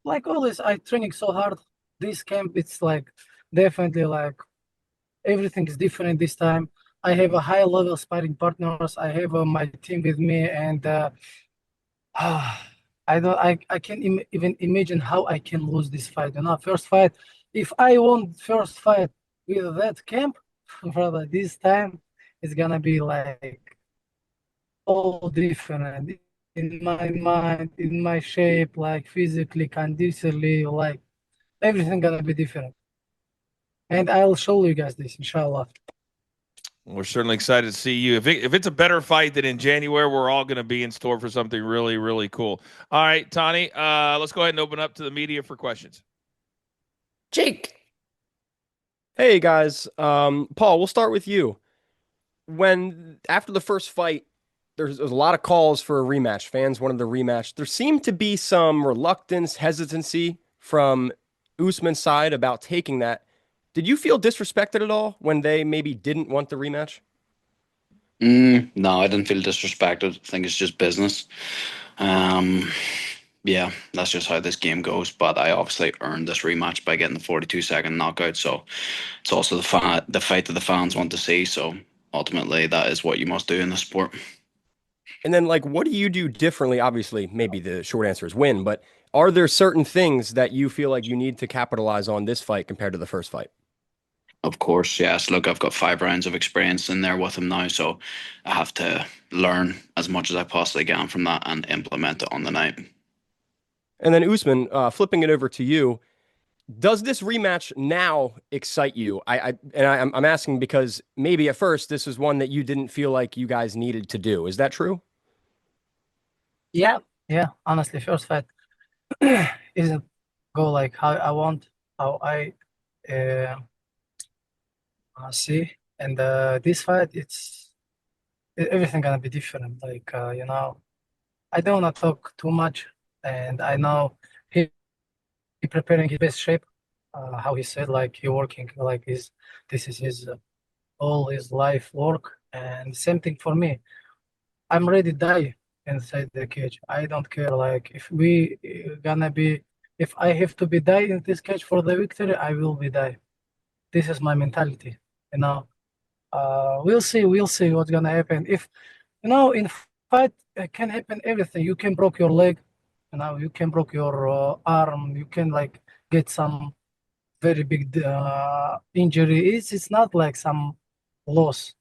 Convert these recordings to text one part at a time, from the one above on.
like always, I training so hard. This camp, it's like definitely like everything is different this time. I have a high level sparring partners. I have my team with me, and I don't. I can't even imagine how I can lose this fight. First fight. If I won first fight with that camp, brother, this time it's gonna be like all different in my mind, in my shape, like physically, conditionally, like everything gonna be different. And I'll show you guys this, inshallah. We're certainly excited to see you. If it's a better fight than in January, we're all going to be in store for something really, really cool. All right, Tani, let's go ahead and open up to the media for questions. Jake. Hey guys, Paul, we'll start with you. When after the first fight, there's a lot of calls for a rematch. Fans wanted the rematch. There seemed to be some reluctance, hesitancy from Usman's side about taking that. Did you feel disrespected at all when they maybe didn't want the rematch? No, I didn't feel disrespected. I think it's just business. Um, yeah, that's just how this game goes. But I obviously earned this rematch by getting the 42-second knockout. So it's also the fight that the fans want to see. So ultimately, that is what you must do in the sport. And then, like, what do you do differently? Obviously, maybe the short answer is win, but are there certain things that you feel like you need to capitalize on this fight compared to the first fight? Of course, yes. Look, I've got 5 rounds of experience in there with him now, so I have to learn as much as I possibly can from that and implement it on the night. And then Usman, flipping it over to you, does this rematch now excite you? I'm asking because maybe at first this is one that you didn't feel like you guys needed to do. Is that true? Yeah, yeah. Honestly, first fight isn't go like how I want, how I uh, see. And this fight, everything gonna be different. Like I don't wanna talk too much, and I know he preparing his best shape. How he said, like he working like this is his all his life work, and same thing for me. I'm ready to die inside the cage. I don't care. Like if we gonna be, if I have to be die in this cage for the victory, I will be die. This is my mentality. You know. We'll see. We'll see what's gonna happen. If in fight can happen everything. You can broke your leg. You can broke your arm. You can like get some very big injury. It's not like some loss,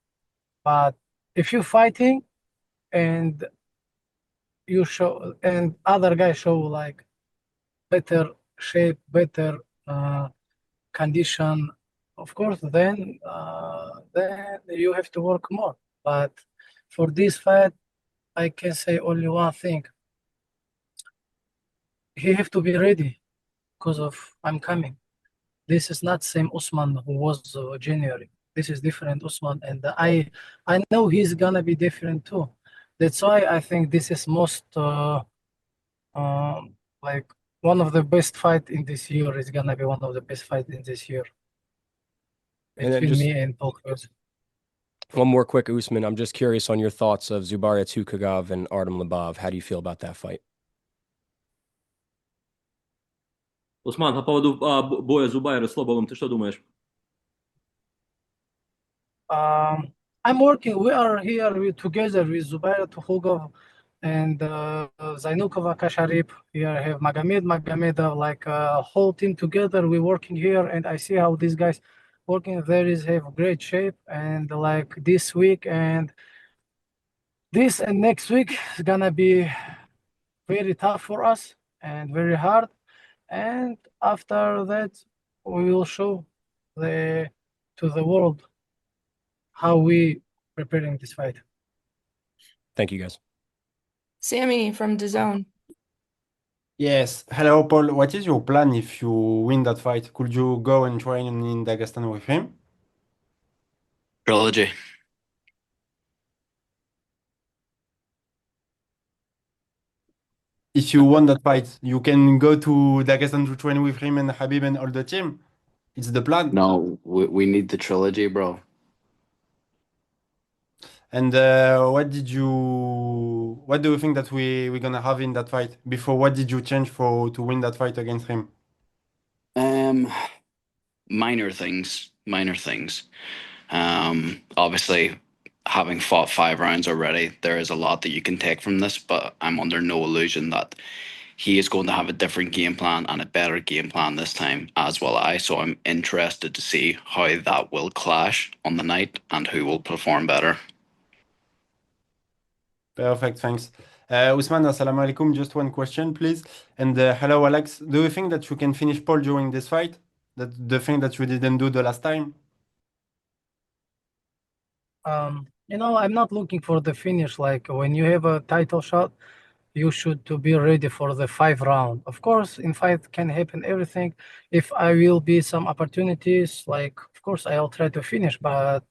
but if you're fighting and you show and other guys show like better shape, better condition, of course, then you have to work more. But for this fight, I can say only one thing: he have to be ready because of I'm coming. This is not same Usman who was January. This is different Usman, and I know he's gonna be different too. That's why I think this is most like one of the best fight in this year. Is gonna be one of the best fight in this year And then between just me and Paul Hughes. one more quick, Usman. I'm just curious on your thoughts of Zubaira Tukhugov and Artem Lobov. How do you feel about that fight? Усман, по поводу боя Зубайра с Лобовым, ты что думаешь? I'm working. We are here together with Zubaira Tukhugov and Zainukova Kasharip. Here I have Magomedov, like a whole team together. We're working here, and I see how these guys working there is have great shape. And like this week and this and next week is gonna be very tough for us and very hard. And after that, we will show the to the world how we preparing this fight. Thank you, guys. Sammy from DAZN. Yes. Hello, Paul. What is your plan if you win that fight? Could you go and train in Dagestan with him? Trilogy. If you won that fight, you can go to Dagestan to train with him and Habib and all the team. It's the plan. No, we need the trilogy, bro. And what do you think that we're gonna have in that fight? Before, what did you change for to win that fight against him? Um, minor things, minor things. Obviously, having fought 5 rounds already, there is a lot that you can take from this, but I'm under no illusion that he is going to have a different game plan and a better game plan this time, as will I. So I'm interested to see how that will clash on the night and who will perform better. Perfect, thanks. Usman, assalamu alaikum. Just one question, please. And hello, Alex. Do you think that you can finish Paul during this fight? That the thing that you didn't do the last time? I'm not looking for the finish. Like when you have a title shot, you should to be ready for the 5 round. Of course, in fight can happen everything. If I will be some opportunities, like of course I'll try to finish, but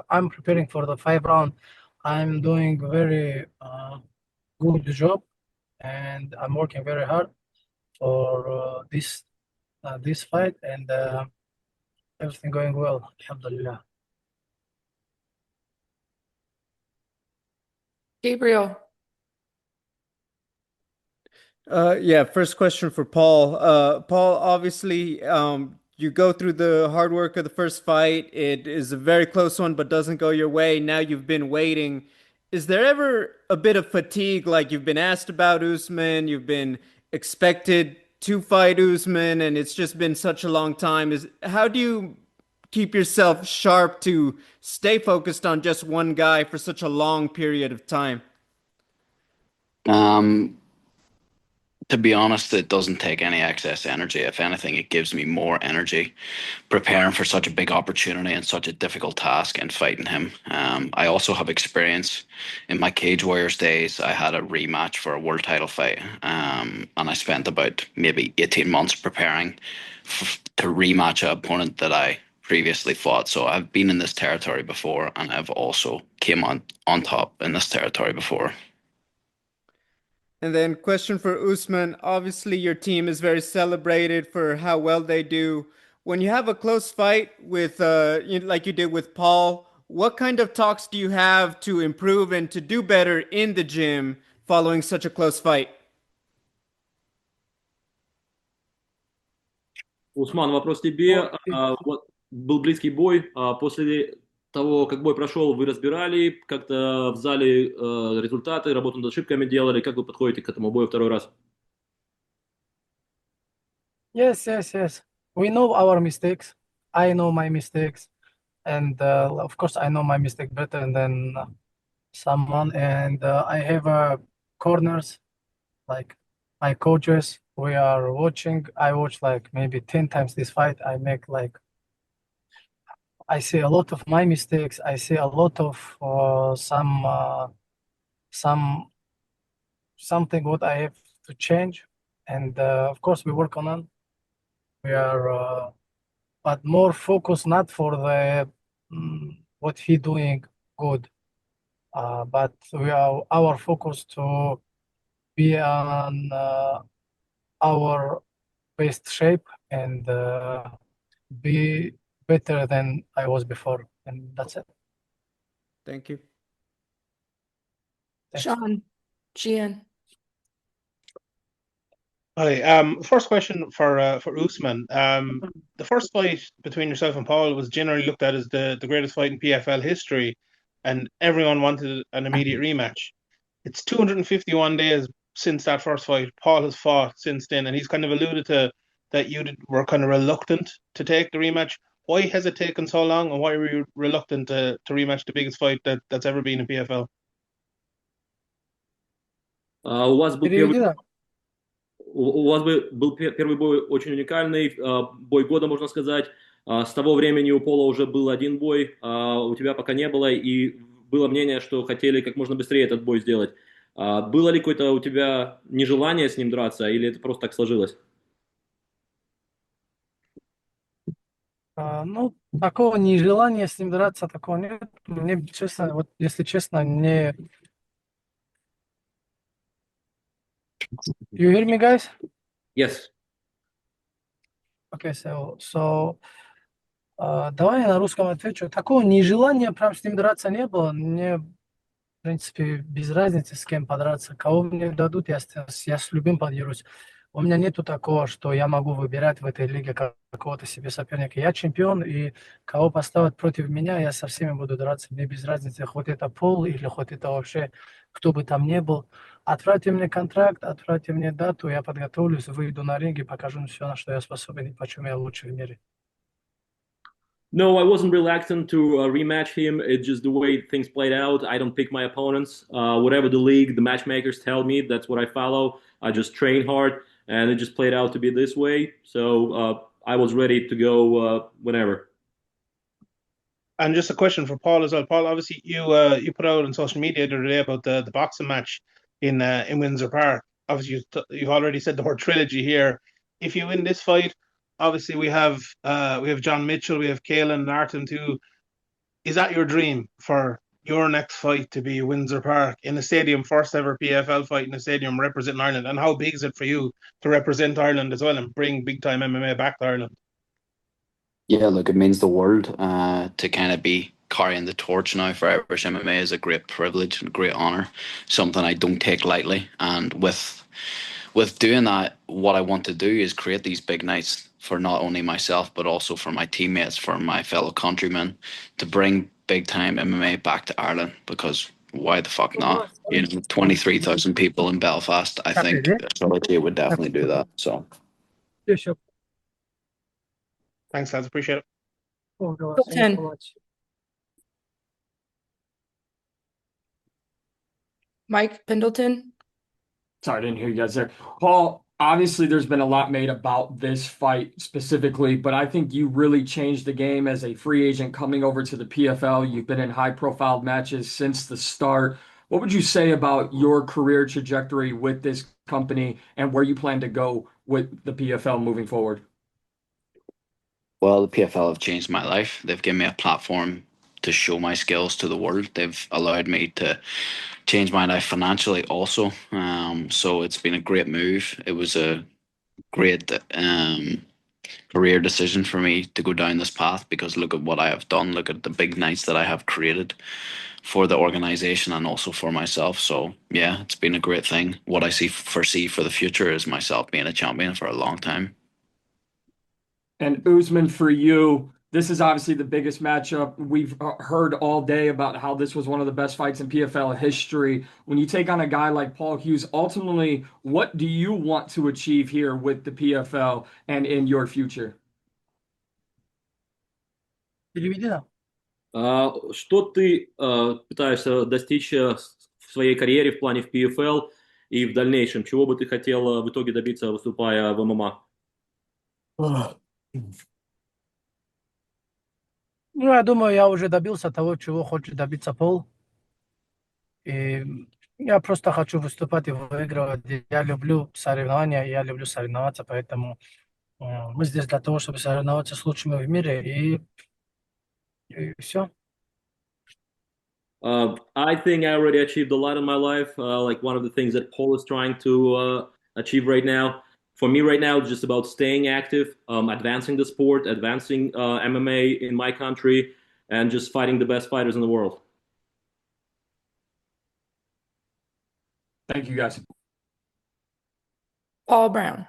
I'm preparing for the 5 round. I'm doing very good job, and I'm working very hard for this fight, and everything going well. Alhamdulillah. Gabriel. Yeah, first question for Paul. Paul, obviously, you go through the hard work of the first fight. It is a very close one, but doesn't go your way. Now you've been waiting. Is there ever a bit of fatigue? Like you've been asked about Usman, you've been expected to fight Usman, and it's just been such a long time. How do you keep yourself sharp to stay focused on just one guy for such a long period of time? Um, to be honest, it doesn't take any excess energy. If anything, it gives me more energy preparing for such a big opportunity and such a difficult task and fighting him. I also have experience in my Cage Warriors days. I had a rematch for a world title fight, and I spent about maybe 18 months preparing to rematch an opponent that I previously fought. So I've been in this territory before, and I've also came on top in this territory before. And then question for Usman. Obviously, your team is very celebrated for how well they do. When you have a close fight with, like you did with Paul, what kind of talks do you have to improve and to do better in the gym following such a close fight? Усман, вопрос тебе. Oh, Вот был близкий бой. После того, как бой прошел, вы разбирали как-то в зале результаты, работу над ошибками делали. Как вы подходите к этому бою второй раз? yes. We know our mistakes. I know my mistakes, and of course, I know my mistake better than someone. And I have corners, like my coaches. We are watching. I watch like maybe 10 times this fight. I see a lot of my mistakes. I see a lot of some something what I have to change, and of course we work on it. We are, but more focus not for the what he doing good, but we are our focus to be on our best shape and be better than I was before, and that's it. Thank you. Thanks. Sean. Gian. Hi. First question for Usman. The first fight between yourself and Paul was generally looked at as the greatest fight in PFL history, and everyone wanted an immediate rematch. It's 251 days since that first fight. Paul has fought since then, and he's kind of alluded to that were kind of reluctant to take the rematch. Why has it taken so long, and why were you reluctant to rematch the biggest fight that's ever been in PFL? У вас был Переведи, да. У вас был первый бой очень уникальный, бой года, можно сказать. С того времени у Пола уже был один бой, а у тебя пока не было, и было мнение, что хотели как можно быстрее этот бой сделать. Было ли какое-то у тебя нежелание с ним драться, или это просто так сложилось? Ну, такого нежелания с ним драться, такого нет. Мне, честно, вот если честно, не... You hear me, guys? Yes. Okay, so давай я на русском отвечу. Такого нежелания прям с ним драться не было. Мне принципе, без разницы, с кем подраться. Кого мне дадут, я с любым подерусь. У меня нету такого, что я могу выбирать в этой лиге какого-то себе соперника. Я чемпион, и кого поставят против меня, я со всеми буду драться. Мне без разницы, хоть это Пол или хоть это вообще кто бы там ни был. Отправьте мне контракт, отправьте мне дату, я подготовлюсь, выйду на ринг и покажу все, на что я способен и почему я лучший в мире. No, I wasn't reluctant to rematch him. It's just the way things played out. I don't pick my opponents. Whatever the league, the matchmakers tell me, that's what I follow. I just train hard, and it just played out to be this way. So I was ready to go whenever. And just a question for Paul as well. Paul, obviously you put out on social media the other day about the boxing match in Windsor Park. Obviously you've already said the word trilogy here. If you win this fight, obviously we have John Mitchell, we have Kalen Narton too. Is that your dream for your next fight to be Windsor Park in a stadium, first ever PFL fight in a stadium representing Ireland? And how big is it for you to represent Ireland as well and bring big time MMA back to Ireland? Yeah, look, it means the world to kind of be carrying the torch now for Irish MMA is a great privilege and a great honor, something I don't take lightly. And with doing that, what I want to do is create these big nights for not only myself but also for my teammates, for my fellow countrymen, to bring big time MMA back to Ireland. Because why the fuck not? 23,000 people in Belfast. I think a trilogy would definitely do that. So. Thanks, lads. Appreciate it. Pendleton. Mike Pendleton. Sorry, I didn't hear you guys there. Paul, obviously there's been a lot made about this fight specifically, but I think you really changed the game as a free agent coming over to the PFL. You've been in high-profile matches since the start. What would you say about your career trajectory with this company and where you plan to go with the PFL moving forward? Well, the PFL have changed my life. They've given me a platform to show my skills to the world. They've allowed me to change my life financially also. So it's been a great move. It was a great career decision for me to go down this path because look at what I have done. Look at the big nights that I have created for the organization and also for myself. So yeah, it's been a great thing. What I foresee for the future is myself being a champion for a long time. And Usman, for you, this is obviously the biggest matchup. We've heard all day about how this was one of the best fights in PFL history. When you take on a guy like Paul Hughes, ultimately, what do you want to achieve here with the PFL and in your future? Переведи нам. Что ты пытаешься достичь в своей карьере в плане в PFL и в дальнейшем? Чего бы ты хотел в итоге добиться, выступая в ММА? Ну, я думаю, я уже добился того, чего хочет добиться Пол. И я просто хочу выступать и выигрывать. Я люблю соревнования, я люблю соревноваться, поэтому мы здесь для того, чтобы соревноваться с лучшими в мире, и все. I think I already achieved a lot in my life. Like one of the things that Paul is trying to achieve right now. For me right now, it's just about staying active, advancing the sport, advancing MMA in my country, and just fighting the best fighters in the world. Thank you, guys. Paul Brown.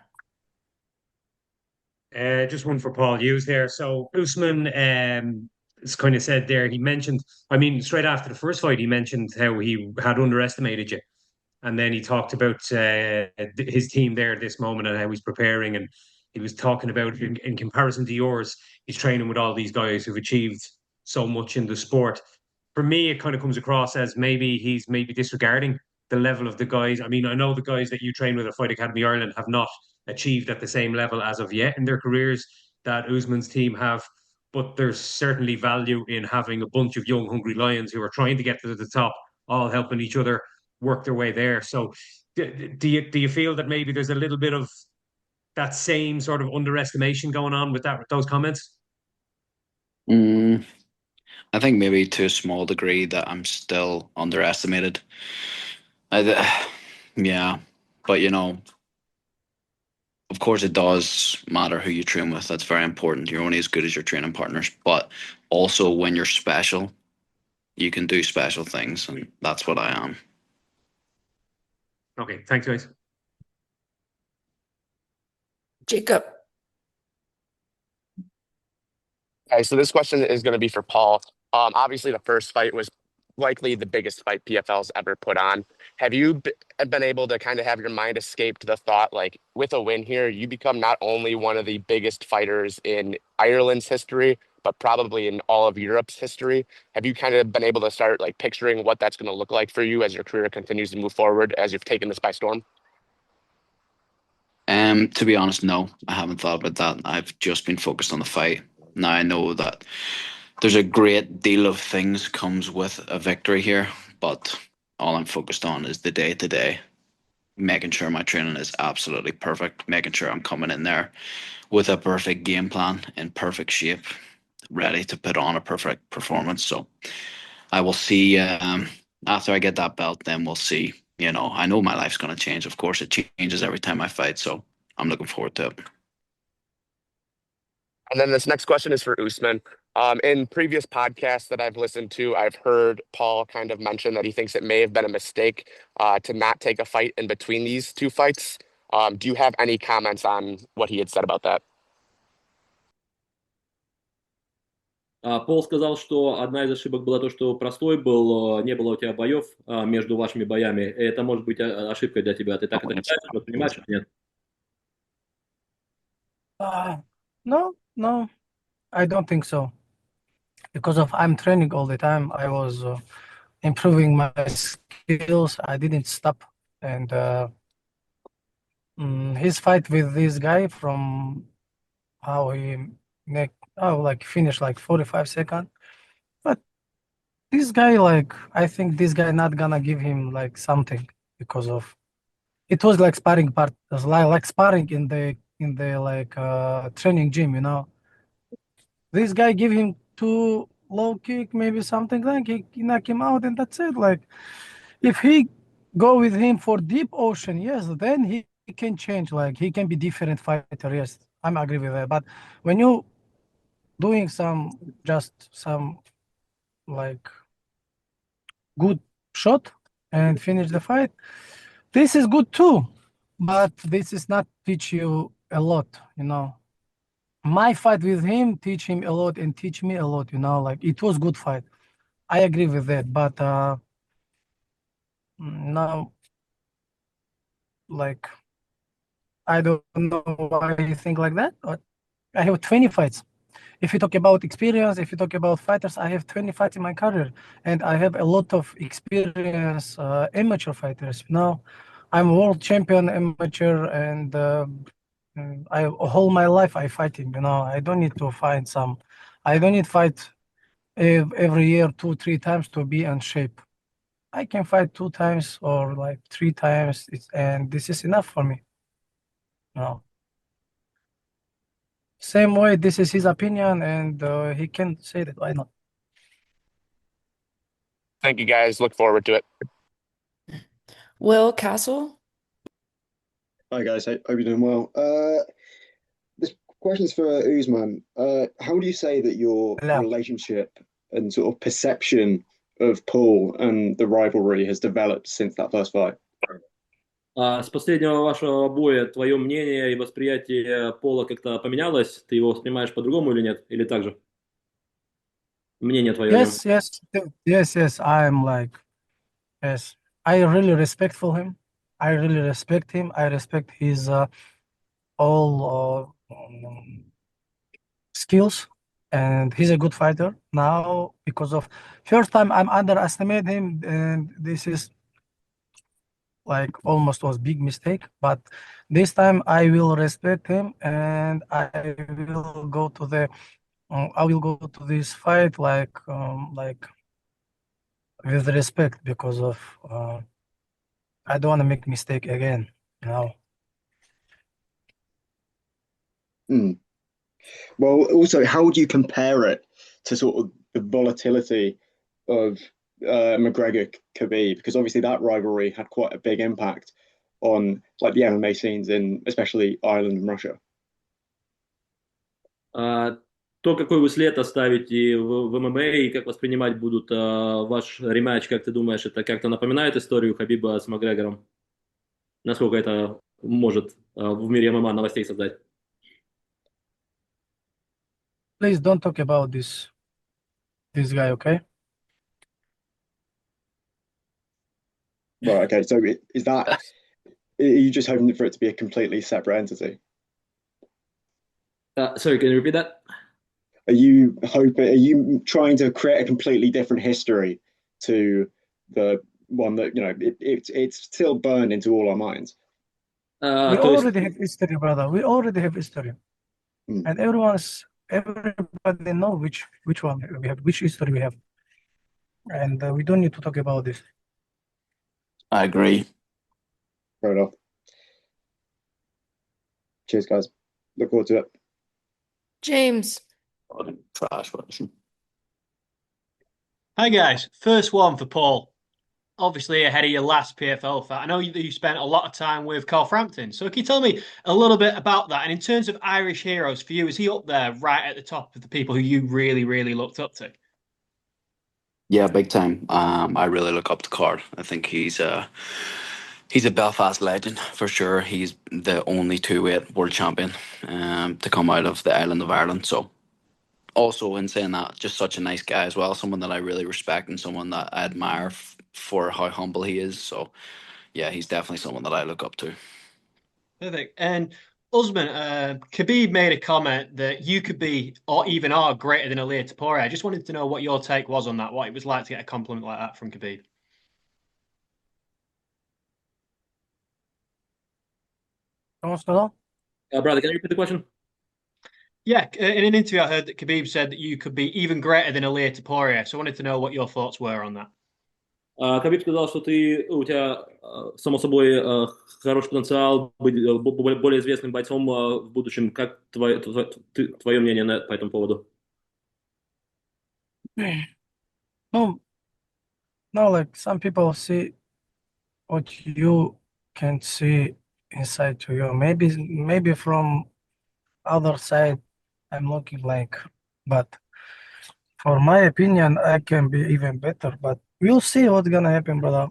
Just one for Paul Hughes here. So Usman has kind of said there, he mentioned, I mean, straight after the first fight, he mentioned how he had underestimated you. And then he talked about his team there at this moment and how he's preparing. And he was talking about, in comparison to yours, he's training with all these guys who've achieved so much in the sport. For me, it kind of comes across as maybe he's maybe disregarding the level of the guys. I mean, I know the guys that you train with at Fight Academy Ireland have not achieved at the same level as of yet in their careers that Usman's team have. But there's certainly value in having a bunch of young, hungry lions who are trying to get to the top, all helping each other work their way there. So, do you feel that maybe there's a little bit of that same sort of underestimation going on with those comments? I think maybe to a small degree that I'm still underestimated. Yeah, but of course it does matter who you train with. That's very important. You're only as good as your training partners. But also when you're special, you can do special things, and that's what I am. Okay, thanks, guys. Jacob. Okay, so this question is going to be for Paul. Obviously, the first fight was likely the biggest fight PFL's ever put on. Have you been able to kind of have your mind escape to the thought, like, with a win here, you become not only one of the biggest fighters in Ireland's history, but probably in all of Europe's history? Have you kind of been able to start like picturing what that's going to look like for you as your career continues to move forward, as you've taken this by storm? To be honest, no, I haven't thought about that. I've just been focused on the fight. Now I know that there's a great deal of things comes with a victory here, but all I'm focused on is the day to day, making sure my training is absolutely perfect, making sure I'm coming in there with a perfect game plan, in perfect shape, ready to put on a perfect performance. So I will see. After I get that belt, then we'll see. You know, I know my life's going to change. Of course, it changes every time I fight. So I'm looking forward to it. And then this next question is for Usman. In previous podcasts that I've listened to, I've heard Paul kind of mention that he thinks it may have been a mistake to not take a fight in between these two fights. Do you have any comments on what he had said about that? Пол сказал, что одна из ошибок была то, что простой был, не было у тебя боев между вашими боями. Это может быть ошибкой для тебя. Ты так это считаешь, воспринимаешь или нет? No, I don't think so. Because of I'm training all the time. I was improving my skills. I didn't stop. And his fight with this guy from how he finished like 45 seconds. But this guy, like, I think this guy not gonna give him like something because of it was like sparring part, it was like sparring in the like training gym, you know. This guy give him two low kick, maybe something like he knock him out, and that's it. Like, if he go with him for deep ocean, yes, then he can change. Like, he can be different fighter. Yes, I'm agree with that. But when you doing just some like good shot and finish the fight, this is good too. But this is not teach you a lot, you know. My fight with him teach him a lot and teach me a lot, you know. Like, it was good fight. I agree with that. But now, like, I don't know why you think like that, but I have 20 fights. If you talk about experience, if you talk about fighters, I have 20 fights in my career, and I have a lot of experience amateur fighters. You know, I'm world champion amateur, and I whole my life I fighting. You know, I don't need to find some. I don't need fight every year 2-3 times to be in shape. I can fight 2 times or like 3 times, and this is enough for me. No. Same way, this is his opinion, and he can say that. Why not? Thank you, guys. Look forward to it. Will Castle. Hi guys, hope you're doing well. This question's for Usman. How do you say that your Hello. relationship and sort of perception of Paul and the rivalry has developed since that first fight? С последнего вашего боя твое мнение и восприятие Пола как-то поменялось? Ты его воспринимаешь по-другому или нет? Или так же? Мнение твое о нем. Yes. I'm like, yes. I really respectful him. I really respect him. I respect his all skills, and he's a good fighter. Now, because of first time I'm underestimate him, and this is like almost was big mistake. But this time I will respect him, and I will go to this fight like with respect, because of I don't want to make mistake again, you know. Mm. Well, also, how would you compare it to sort of the volatility of McGregor Khabib? Because obviously that rivalry had quite a big impact on like the MMA scenes in especially Ireland and Russia. кто какой вы след оставите в ММА и как воспринимать будут ваш рематч, как ты думаешь, это как-то напоминает историю Хабиба с Макгрегором? Насколько это может в мире ММА новостей создать? Please don't talk about this guy, okay? Right. Okay. So is that? Are you just hoping for it to be a completely separate entity? Sorry, can you repeat that? Are you hoping? Are you trying to create a completely different history to the one that it's still burned into all our minds? We То есть, already have history, brother. We already have history, and everybody know which one we have, which history we have, and we don't need to talk about this. I agree. Fair enough. Cheers, guys. Look forward to it. James. Trash version. Hi guys, first one for Paul. Obviously ahead of your last PFL fight. I know you spent a lot of time with Carl Frampton. So can you tell me a little bit about that? And in terms of Irish heroes for you, is he up there right at the top of the people who you really, really looked up to? Yeah, big time. I really look up to Card. I think he's a Belfast legend for sure. He's the only two-weight world champion to come out of the island of Ireland. So also in saying that, just such a nice guy as well. Someone that I really respect and someone that I admire for how humble he is. So yeah, he's definitely someone that I look up to. Perfect. And Usman, Khabib made a comment that you could be or even are greater than Ilir Topuria. I just wanted to know what your take was on that, what it was like to get a compliment like that from Khabib. brother, can you repeat the question? Yeah, in an interview I heard that Khabib said that you could be even greater than Ilir Topuria. So I wanted to know what your thoughts were on that. Хабиб сказал, что у тебя, само собой, хороший потенциал быть более известным бойцом в будущем. Как твое мнение по этому поводу? No, no, like some people see what you can see inside to you. Maybe from other side, I'm looking like, but for my opinion, I can be even better. But we'll see what's gonna happen, brother.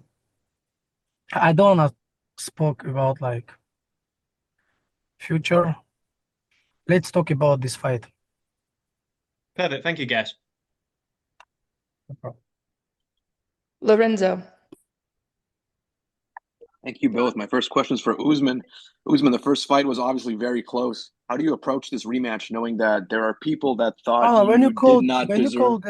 I don't wanna spoke about like future. Let's talk about this fight. Perfect. Thank you, guys. Lorenzo. Thank you both. My first question is for Usman. Usman, the first fight was obviously very close. How do you approach this rematch, knowing that there are people that thought When you did not deserve?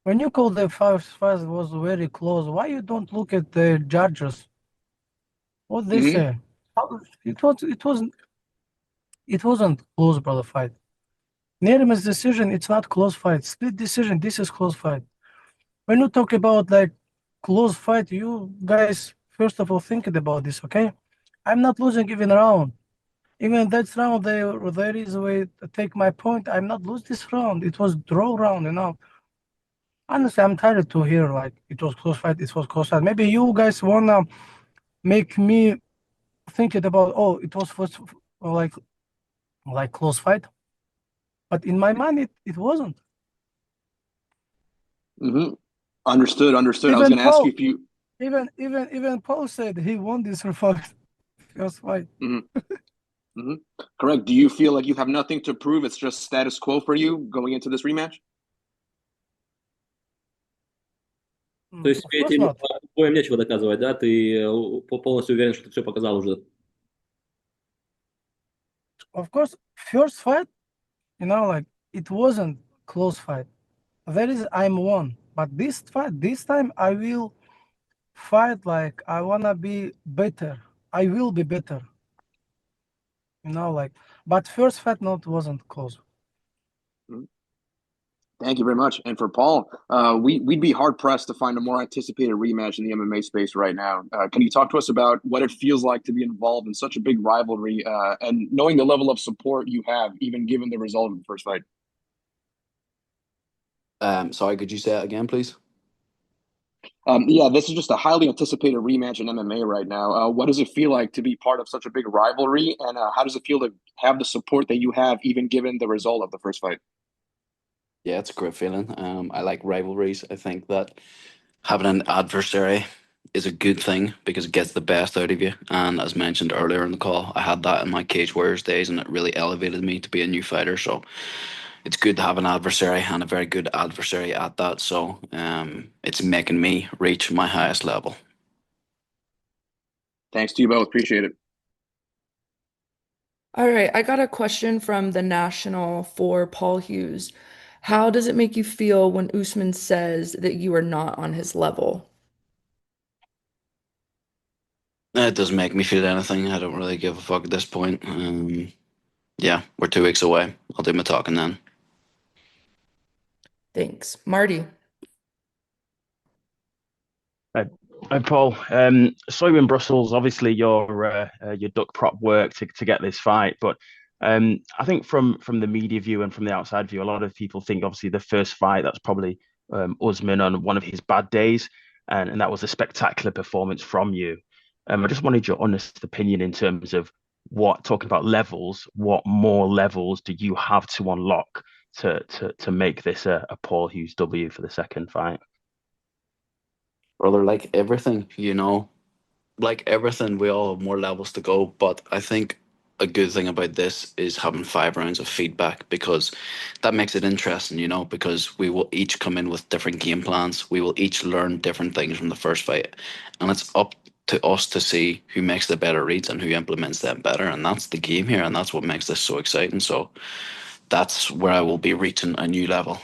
When you call the first fight was very close, why you don't look at the judges? What they say? It wasn't close, brother. Fight. Unanimous decision. It's not close fight. Split decision. This is close fight. When you talk about like close fight, you guys first of all thinking about this, okay? I'm not losing even round. Even that round, there is a way to take my point. I'm not lose this round. It was draw round, you know. Honestly, I'm tired to hear like it was close fight. It was close fight. Maybe you guys wanna make me think it about it was first like close fight, but in my mind it wasn't. Mm-hmm. Understood. I was Even going to ask you Paul, if you. even Paul said he won this first fight. Correct. Do you feel like you have nothing to prove? It's just status quo for you going into this rematch? То есть тебе боем нечего доказывать, да? Ты полностью уверен, что ты все показал уже? Of course, first fight, you know, like it wasn't close fight. I'm won, but this fight, this time I will fight like I wanna be better. I will be better. You know, like, but first fight wasn't close. Thank you very much. And for Paul, we'd be hard pressed to find a more anticipated rematch in the MMA space right now. Can you talk to us about what it feels like to be involved in such a big rivalry and knowing the level of support you have, even given the result of the first fight? Sorry, could you say that again, please? Yeah, this is just a highly anticipated rematch in MMA right now. What does it feel like to be part of such a big rivalry, and how does it feel to have the support that you have, even given the result of the first fight? Yeah, it's a great feeling. I like rivalries. I think that having an adversary is a good thing because it gets the best out of you. And as mentioned earlier in the call, I had that in my Cage Warriors days, and it really elevated me to be a new fighter. So it's good to have an adversary and a very good adversary at that. So it's making me reach my highest level. Thanks to you both. Appreciate it. All right, I got a question from the National for Paul Hughes. How does it make you feel when Usman says that you are not on his level? It doesn't make me feel anything. I don't really give a fuck at this point. Yeah, we're 2 weeks away. I'll do my talking then. Thanks. Marty. Hi, Paul. Saw you in Brussels. Obviously, your duck prop work to get this fight, but I think from the media view and from the outside view, a lot of people think obviously the first fight that's probably Usman on one of his bad days, and that was a spectacular performance from you. I just wanted your honest opinion in terms of talking about levels. What more levels do you have to unlock to make this a Paul Hughes W for the second fight? Brother, like everything, like everything, we all have more levels to go. But I think a good thing about this is having 5 rounds of feedback because that makes it interesting, because we will each come in with different game plans. We will each learn different things from the first fight. And it's up to us to see who makes the better reads and who implements them better. And that's the game here. And that's what makes this so exciting. So that's where I will be reaching a new level.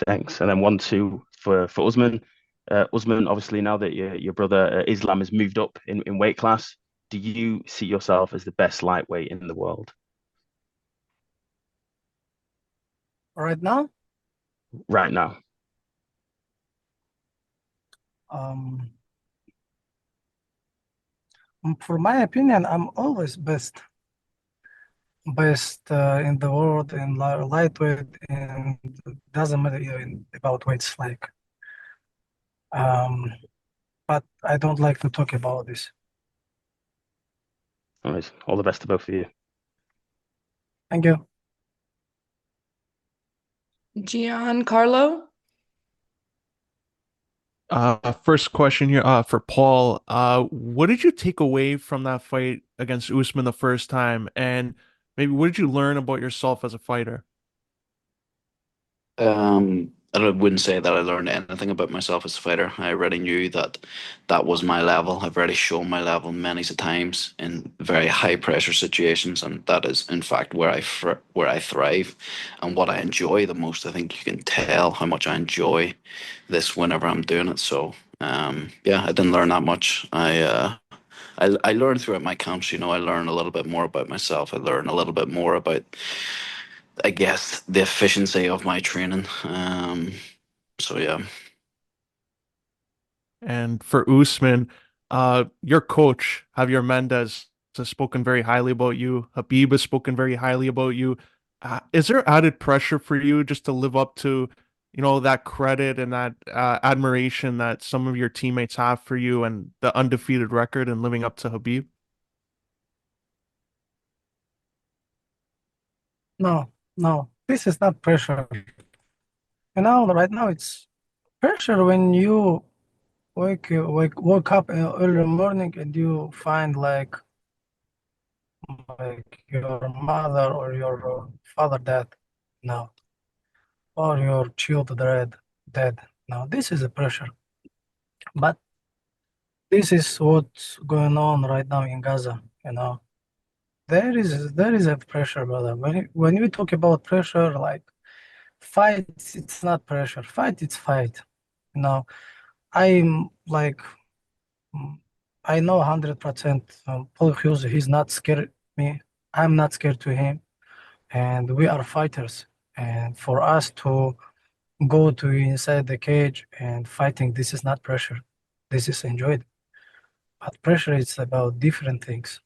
Thanks. And then 1-2 for Usman. Usman, obviously, now that your brother Islam has moved up in weight class, do you see yourself as the best lightweight in the world? Right now, Right now. For my opinion, I'm always best in the world in lightweight, and doesn't matter even about weights but I don't like to talk about this. All right. All the best to both of you. Thank you. Giancarlo. First question here, for Paul. What did you take away from that fight against Usman the first time? And maybe what did you learn about yourself as a fighter? I wouldn't say that I learned anything about myself as a fighter. I already knew that that was my level. I've already shown my level many times in very high pressure situations, and that is in fact where I thrive and what I enjoy the most. I think you can tell how much I enjoy this whenever I'm doing it. So yeah, I didn't learn that much. I learned throughout my camps. I learn a little bit more about myself. I learn a little bit more about, I guess, the efficiency of my training. So yeah. And for Usman, your coach, Javier Mendez, has spoken very highly about you. Habib has spoken very highly about you. Is there added pressure for you just to live up to, that credit and that admiration that some of your teammates have for you and the undefeated record and living up to Habib? No, this is not pressure. Right now it's pressure when you woke up in early morning and you find like your mother or your father dead now, or your child dead now. This is a pressure, but this is what's going on right now in Gaza. There is a pressure, brother. When we talk about pressure, like fights, it's not pressure. Fight, it's fight. I'm like, I know 100%. Paul Hughes, he's not scared me. I'm not scared to him, and we are fighters. And for us to go to inside the cage and fighting, this is not pressure. This is enjoyed. But pressure is about different things.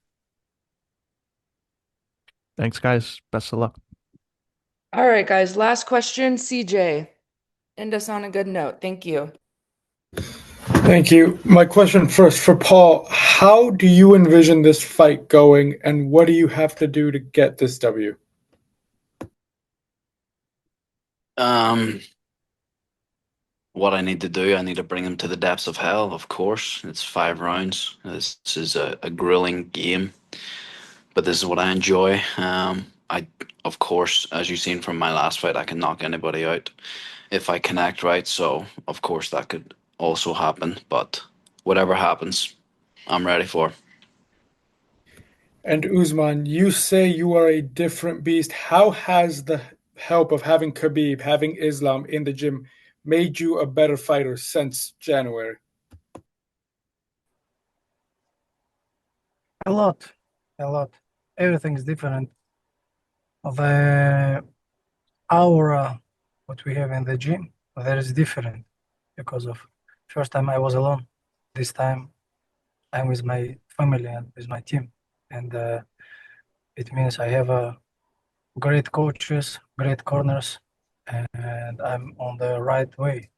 Thanks, guys. Best of luck. All right, guys. Last question, CJ. End us on a good note. Thank you. Thank you. My question first for Paul. How do you envision this fight going, and what do you have to do to get this W? What I need to do, I need to bring him to the depths of hell, of course. It's 5 rounds. This is a grueling game, but this is what I enjoy. Of course, as you've seen from my last fight, I can knock anybody out if I connect right. So, of course, that could also happen. But whatever happens, I'm ready for. And Usman, you say you are a different beast. How has the help of having Khabib, having Islam in the gym made you a better fighter since January? A lot, a lot. Everything is different. The aura what we have in the gym, that is different because of first time I was alone. This time I'm with my family and with my team, and it means I have great coaches, great corners, and I'm on the right way.